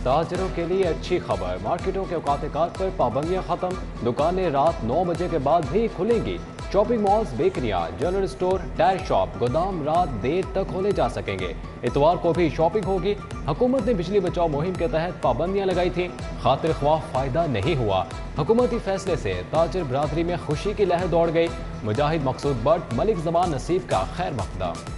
ताजरों के लिए अच्छी खबर, मार्केटों के औकात पर पाबंदियां खत्म, दुकानें रात 9 बजे के बाद भी खुलेंगी। शॉपिंग मॉल्स, बेकरियां, जनरल स्टोर, टायर शॉप, गोदाम रात देर तक खोले जा सकेंगे। इतवार को भी शॉपिंग होगी। हुकूमत ने बिजली बचाओ मुहिम के तहत पाबंदियां लगाई थी, खातिर ख्वाह फायदा नहीं हुआ। हुकूमती फैसले से ताजिर बरादरी में खुशी की लहर दौड़ गई। मुजाहिद मकसूद बट, मलिक जमान नसीब का खैर मकदम।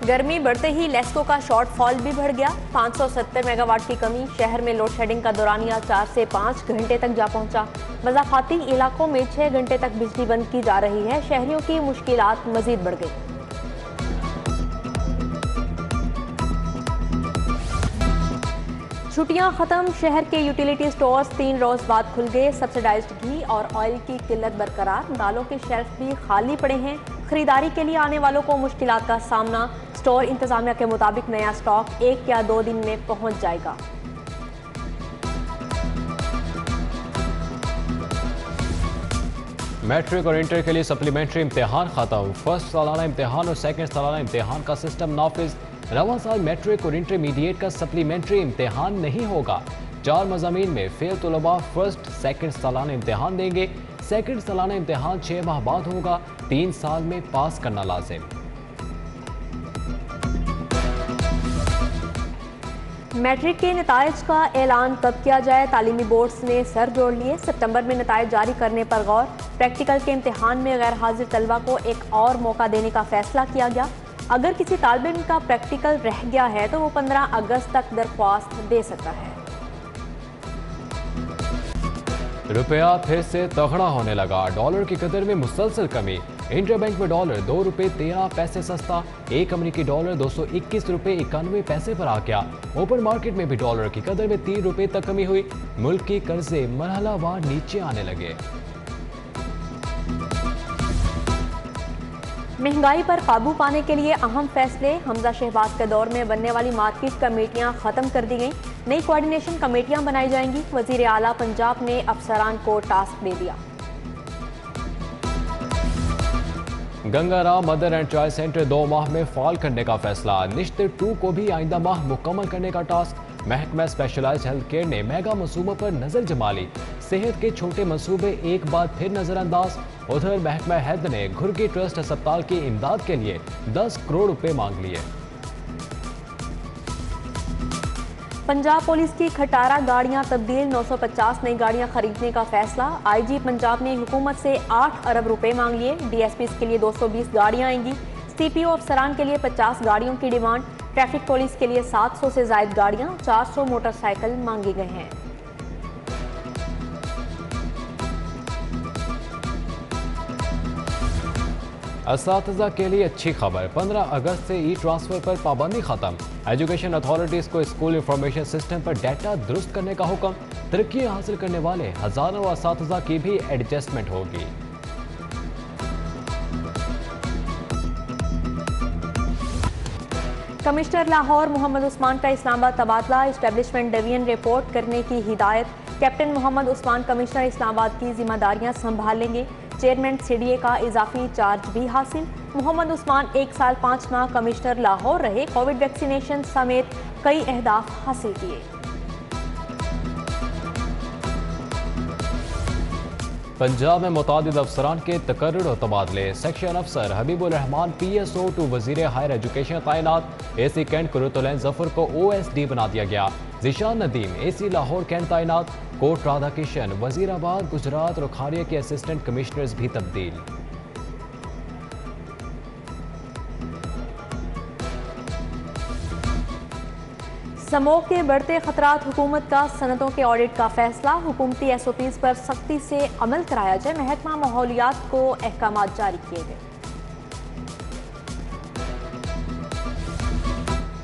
गर्मी बढ़ते ही लेस्को का शॉर्टफॉल भी बढ़ गया। 570 मेगावाट की कमी, शहर में लोड शेडिंग का दौरानिया 4 से 5 घंटे तक जा पहुंचा। मज़ाफ़ाती इलाकों में 6 घंटे तक बिजली बंद की जा रही है। शहरियों की मुश्किलात मजीद बढ़ गई। छुट्टियां खत्म, शहर के यूटिलिटी स्टोर्स 3 रोज बाद खुल गए। सब्सिडाइज्ड घी और ऑयल की किल्लत बरकरार, दालों के शेल्फ भी खाली पड़े हैं। खरीदारी के लिए आने वालों को मुश्किलात का सामना। स्टोर इंतजामिया के मुताबिक नया स्टॉक 1 या 2 दिन में पहुंच जाएगा। मैट्रिक और इंटर के लिए सप्लीमेंट्री इम्तिहान खत्म। फर्स्ट सालाना इम्तिहान और सेकंड सालाना इम्तिहान का सिस्टम नाफिज। रवां साल मैट्रिक और इंटरमीडिएट का सप्लीमेंट्री इम्तिहान नहीं होगा। 4 मज़ामीन में फेल तलबा फर्स्ट सेकंड सालाना इम्तिहान देंगे। सेकंड सालाना इम्तिहान 6 माह बाद होगा। 3 साल में पास करना लाजिम। मैट्रिक के नताइज का ऐलान कब किया जाए, तालीमी बोर्ड्स ने सर जोड़ लिए। सितंबर में नताइज जारी करने पर गौर। प्रैक्टिकल के इम्तिहान में गैर हाजिर तलबा को एक और मौका देने का फैसला किया गया। अगर किसी तालिब इल्म का प्रैक्टिकल रह गया है तो वो 15 अगस्त तक दरख्वास्त दे सकता है। रुपया फिर से तगड़ा होने लगा, डॉलर की कदर में मुसलसल कमी। इंटरबैंक में डॉलर 2 रुपये 13 पैसे सस्ता, 1 अमरीकी डॉलर 221 रुपये 91 पैसे पर आ गया। ओपन मार्केट में भी डॉलर की कदर में 3 रुपये तक कमी हुई। मुल्क की कर्जे मरहलावार नीचे आने लगे। महंगाई पर काबू पाने के लिए अहम फैसले। हमजा शहबाज के दौर में बनने वाली मार्केट कमेटियां खत्म कर दी गईं। नई कोऑर्डिनेशन कमेटियां बनाई जाएंगी। वजीर आला पंजाब ने अफसरान को टास्क दे दिया। Gangaram mother and child centre 2 माह में फाल करने का फैसला। निश्तर 2 को भी आइंदा माह मुकम्मल करने का टास्क। महकमा स्पेशलाइज्ड हेल्थ केयर ने मेगा मंसूबों पर नजर जमा ली। सेहत के छोटे मंसूबे एक बार फिर नजरअंदाज। उधर महकमा हेल्थ ने घुर्गी ट्रस्ट अस्पताल की इमदाद के लिए 10 करोड़ रुपए मांग लिए। पंजाब पुलिस की खटारा गाड़ियां तब्दील, 950 नई गाड़ियां खरीदने का फैसला। आईजी पंजाब ने हुकूमत से 8 अरब रुपए मांग लिए। डीएसपी के लिए 220 गाड़ियां आएंगी। सीपीओ अफसरान के लिए 50 गाड़ियों की डिमांड। ट्रैफिक पुलिस के लिए 700 से ज्यादा गाड़ियां, 400 मोटरसाइकिल मांगे गए हैं। असातिज़ा के लिए अच्छी खबर, 15 अगस्त से ई ट्रांसफर पर पाबंदी खत्म। एजुकेशन अथॉरिटीज को स्कूल इंफॉर्मेशन सिस्टम पर डाटा दुरुस्त करने का हुक्म। तरक्की हासिल करने वाले हजारों असातिज़ा की भी एडजस्टमेंट होगी। कमिश्नर लाहौर मोहम्मद उस्मान का इस्लामाबाद तबादला, इस्टेब्लिशमेंट डिवीजन रिपोर्ट करने की हिदायत। कैप्टन मोहम्मद उस्मान कमिश्नर इस्लामाबाद की जिम्मेदारियां संभाल लेंगे। चेयरमैन सीडीए का इजाफी चार्ज भी हासिल। मोहम्मद उस्मान 1 साल 5 माह कमिश्नर लाहौर रहे। कोविड वैक्सीनेशन समेत कई अहदाफ हासिल किए। पंजाब में मुतादिद अफसरान के तकर्रुर और तबादले। सेक्शन अफसर हबीबुर रहमान PSO टू वजीर हायर एजुकेशन तैनात। AC कैंट कुरुतुलैन जफर को OSD बना दिया गया। जिशान नदीम AC लाहौर कैंट तैनात। कोट राधा किशन वजीराबाद गुजरात और खारिया के असिस्टेंट कमिश्नर्स भी तब्दील। समूह के बढ़ते खतरात, हुकूमत का सनतों के ऑडिट का फैसला। हुकूमती SOPs पर सख्ती से अमल कराया जाए। महकमा माहौलियात को अहकामात जारी किए गए।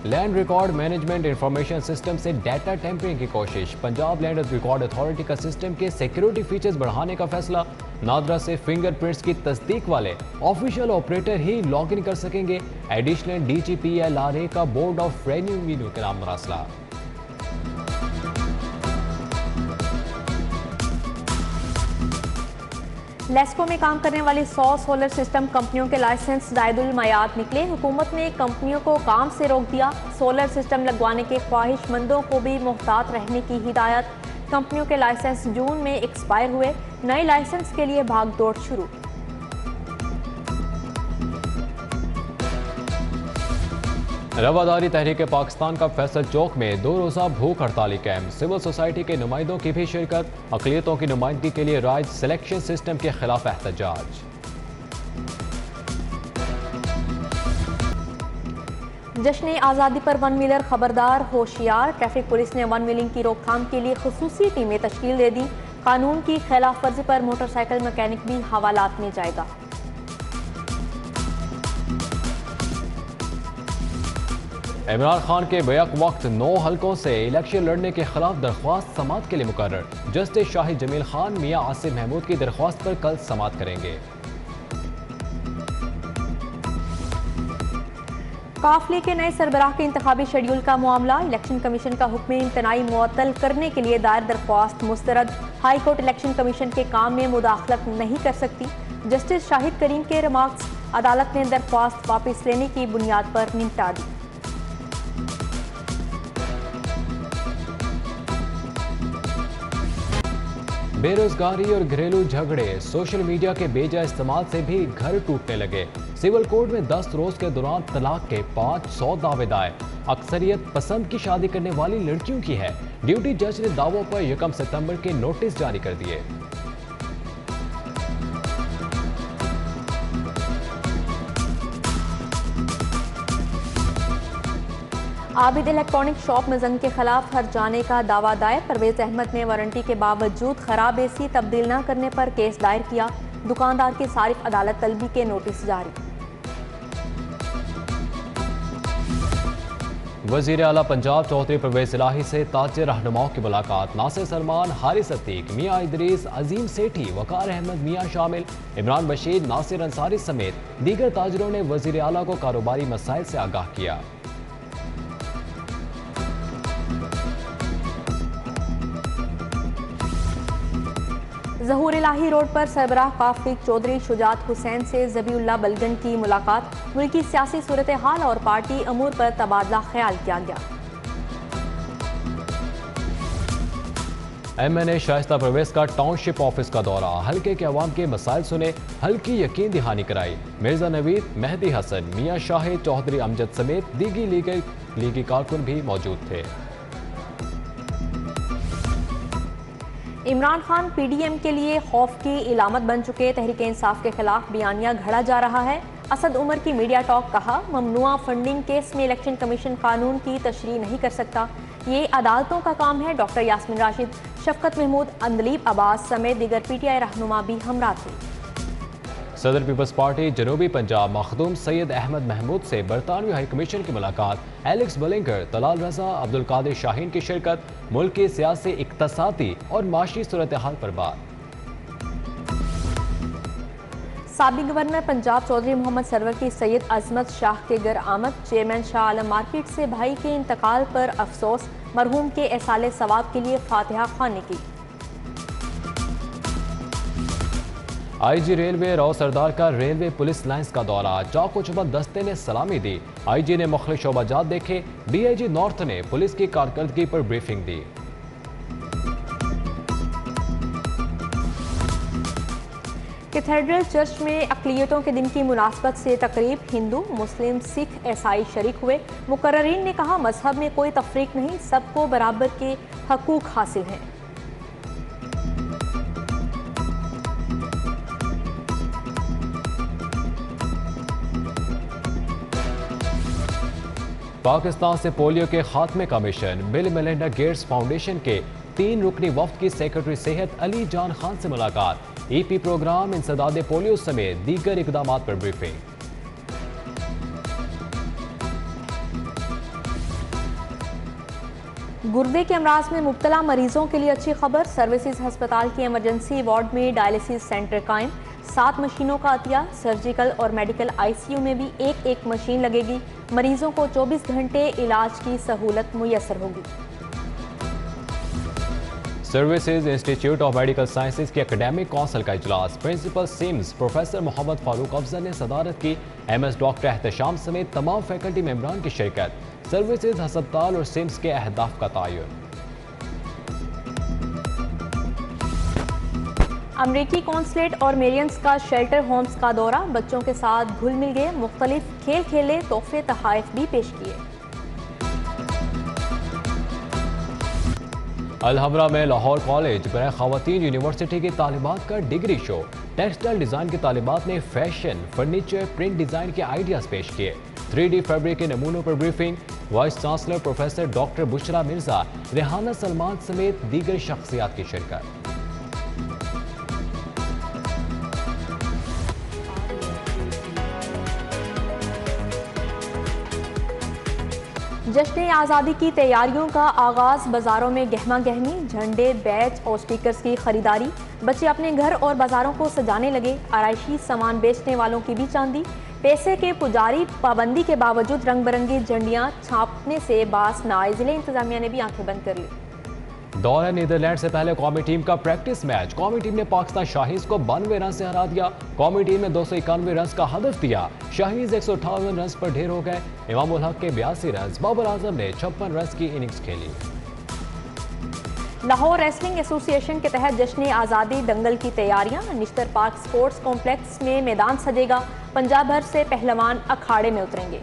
Land record management information system से डाटा टेम्परिंग की कोशिश। पंजाब लैंड रिकॉर्ड अथॉरिटी का सिस्टम के सिक्योरिटी फीचर्स बढ़ाने का फैसला। नादरा से फिंगरप्रिंट्स की तस्दीक वाले official operator he log in कर सकेंगे। एडिशनल DGP LRA का बोर्ड ऑफ रेन्यू के नाम मरासला। लेस्को में काम करने वाली 100 सोलर सिस्टम कंपनियों के लाइसेंस जायदुल मयाद निकले। हुकूमत ने कंपनियों को काम से रोक दिया। सोलर सिस्टम लगवाने के ख्वाहिशमंदों को भी मुहतात रहने की हिदायत। कंपनियों के लाइसेंस जून में एक्सपायर हुए। नए लाइसेंस के लिए भागदौड़ शुरू। रवादारी तहरीक पाकिस्तान का फैसल चौक में 2 रोज़ा भूख हड़ताली कैंप। सिविल सोसाइटी के नुमाइंदों की भी शिरकत। अक़लियतों की नुमाइंदगी के लिए राइज सिलेक्शन सिस्टम के खिलाफ एहतजाज। जश्न आज़ादी पर वन व्हीलर खबरदार होशियार। ट्रैफिक पुलिस ने वन व्हीलिंग की रोकथाम के लिए खुसूसी टीमें तश्कील दे दी। कानून की खिलाफ वर्जी पर मोटरसाइकिल मैकेनिक भी हवालात में जाएगा। इमरान खान के बैक वक्त 9 हलकों से इलेक्शन लड़ने के खिलाफ दरख्वास्त समात के लिए मुकर्रर। जस्टिस शाहिद जमील खान मियां आसिफ महमूद की दरख्वास्त पर कल समात करेंगे। काफिले के नए सरबराह के इंतखाबी शेड्यूल का मामला। इलेक्शन कमीशन का हुक्म इम्तनाई मुअत्तल करने के लिए दायर दरख्वास्त मुस्तरद। हाई कोर्ट इलेक्शन कमीशन के काम में मुदाखलत नहीं कर सकती। जस्टिस शाहिद करीम के रिमार्क्स। अदालत ने दरख्वास्त वापस लेने की बुनियाद पर निपटा दी। बेरोजगारी और घरेलू झगड़े, सोशल मीडिया के बेजा इस्तेमाल से भी घर टूटने लगे। सिविल कोर्ट में 10 रोज के दौरान तलाक के 500 दावे दायर। अक्सरियत पसंद की शादी करने वाली लड़कियों की है। ड्यूटी जज ने दावों पर 1 सितंबर के नोटिस जारी कर दिए। आबिद इलेक्ट्रॉनिक शॉप में जंग के खिलाफ हर जाने का दावा दायर। परवेज अहमद ने वारंटी के बावजूद खराब एसी तब्दील न करने पर केस दायर किया। दुकानदार की सारिफ अदालत तलबी के नोटिस जारी। वजीर आला पंजाब चौधरी परवेज इलाही से ताजर रहनुमाओं की मुलाकात। नासिर सलमान, हारिस अतीक, मियां इदरीस, अजीम सेठी, वकार अहमद मियां शामिल। इमरान बशीर, नासिर अंसारी समेत दीगर ताजरों ने वजीर आला को कारोबारी मसाइल से आगाह किया। ज़हूर इलाही रोड पर सरबराह काफिक चौधरी शुजात हुसैन से ज़बीउल्लाह बलगन की मुलाकात। मुल्की सियासी सूरत हाल और पार्टी अमूर पर तबादला ख्याल किया गया। MNA शाइस्ता परवेज का टाउनशिप ऑफिस का दौरा। हल्के के अवाम के मसाइल सुने, हल्की यकीन दहानी कराई। मिर्जा नवीद, मेहदी हसन, मियां शाहिद, चौधरी अमजद समेत दीगी लीगी कारकुन भी मौजूद थे। इमरान खान PDM के लिए खौफ की इलामत बन चुके। तहरीक इंसाफ के खिलाफ बयानिया घड़ा जा रहा है। असद उमर की मीडिया टॉक। कहा, ममनुआ फंडिंग केस में इलेक्शन कमीशन कानून की तशरीह नहीं कर सकता, ये अदालतों का काम है। डॉक्टर यास्मीन राशिद, शफकत महमूद, अंदलीब अब्बास समेत दीगर PTI रहनुमा भी हमरा थे। सदर पीपल्स पार्टी जनूबी पंजाब मखदूम सैयद अहमद महमूद से बरतानवी हाई कमीशन की मुलाकात। एलेक्स बलिंगर, तलाल रजा, अब्दुल कादिर शाहीन की शिरकत। मुल्क की सियासी, इक्तसादी और माशी सूरत हाल पर बात। साबिक गवर्नर पंजाब चौधरी मोहम्मद सरवर की सैयद अजमत शाह के घर आमद। चेयरमैन शाह आलम मार्केट से भाई के इंतकाल पर अफसोस। मरहूम के एसाले सवाब के लिए फातिहा खाने की। IG रेलवे राव सरदार का रेलवे पुलिस लाइन्स का दौरा। चाको चौबंद दस्ते ने सलामी दी। IG ने मुख्तलिफ शोबाजात देखे। DIG नॉर्थ ने पुलिस की कारकर्दगी पर ब्रीफिंग दी। कैथेड्रल चर्च में अक़लियतों के दिन की मुनासबत से तकरीब। हिंदू, मुस्लिम, सिख, ईसाई शरीक हुए। मुकर्ररीन ने कहा, मजहब में कोई तफरीक नहीं, सबको बराबर के हकूक हासिल हैं। पाकिस्तान से पोलियो के खात्मे का mission. Bill Melinda Gates foundation के 3 रुकनी वफ्द की सेक्रेटरी सेहत अली जान खान से मुलाकात। EP प्रोग्राम, इंसदाद पोलियो समेत दीगर इकदामात पर ब्रीफिंग। गुर्दे के अमराज में मुब्तला मरीजों के लिए अच्छी खबर। सर्विसेज अस्पताल की इमरजेंसी वार्ड में डायलिसिस सेंटर कायम। 7 मशीनों का अतिया। सर्जिकल और मेडिकल ICU में भी एक मशीन लगेगी। मरीजों को 24 घंटे इलाज की सहूलत मुयसर होगी। Services institute of medical sciences की एकेडमिक काउंसिल का इजलास। Principal SIMS professor Mohammad Farooq Afzal ने सदारत की। MS डॉक्टर एहतशाम समेत तमाम फैकल्टी मेंबरान की शिरकत। सर्विसेज हस्पताल और सिम्स के अहदाफ का तयन। अमरीकी कॉन्सुलेट और मेरियंस का शेल्टर होम्स का दौरा। बच्चों के साथ घुल मिल गए, मुख्तलिफ खेल खेले, तोहफे तहाइफ भी पेश किए। अलहमरा में लाहौर कॉलेज बराए खवातीन यूनिवर्सिटी की तालिबात का डिग्री शो। टेक्सटाइल डिज़ाइन की तालिबात ने फैशन, फर्नीचर, प्रिंट डिज़ाइन के आइडियाज़ पेश किए। 3D फैब्रिक के नमूनों पर briefing. Vice chancellor professor doctor Bushra Mirza, Rehana Salman समेत दीगर शख्सियात की शिरकत। जश्न आज़ादी की तैयारियों का आगाज़। बाज़ारों में गहमा गहमी, झंडे, बैच और स्टिकर्स की खरीदारी। बच्चे अपने घर और बाज़ारों को सजाने लगे। आराइशी सामान बेचने वालों की भी चांदी। पैसे के पुजारी पाबंदी के बावजूद रंग बिरंगी झंडियाँ छापने से बास नाए। ज़िले इंतजामिया ने भी आंखें बंद कर ली। दौरे नीदरलैंड से पहले कौमी टीम का प्रैक्टिस मैच। कौमी टीम ने पाकिस्तान शाहीज को 92 रन से हरा दिया। कौमी टीम ने 291 रन का हदफ दिया। शाहीज 158 रन पर ढेर हो गए। इमामुल हक के 82 रन। बाबर आजम ने 56 रन की इनिंग्स खेली। लाहौर रेसलिंग एसोसिएशन के तहत जश्न आज़ादी दंगल की तैयारियां। निश्तर पार्क स्पोर्ट्स कॉम्प्लेक्स में मैदान सजेगा। पंजाब भर से पहलवान अखाड़े में उतरेंगे।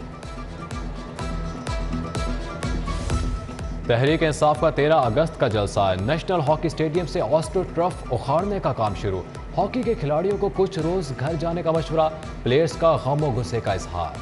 तहरीक इंसाफ का 13 अगस्त का जलसा। नेशनल हॉकी स्टेडियम से ऑस्ट्रो ट्रफ उखाड़ने का काम शुरू। हॉकी के खिलाड़ियों को कुछ रोज घर जाने का मशवरा। प्लेयर्स का गम और गुस्से का इजहार।